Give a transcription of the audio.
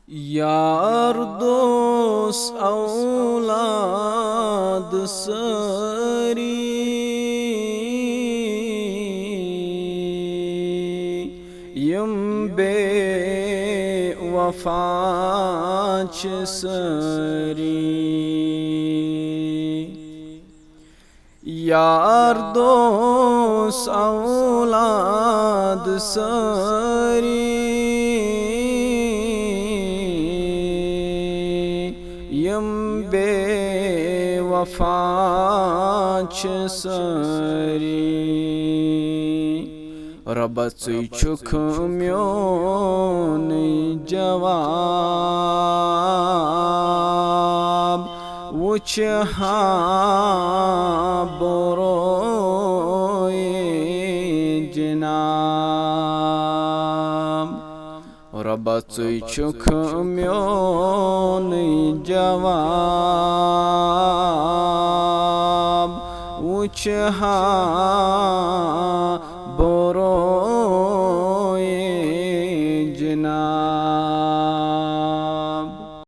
यार दोस्त औलाद सारी यम बेवफा छ सारी। यार दोस्त औलाद सारी यम बेवफा छ सारी। रब ज़ुई छुख म्योन जवाब वुच हा बरोए जनाब। रब ज़ुई छुख म्योन जवाब वुच हा बरोए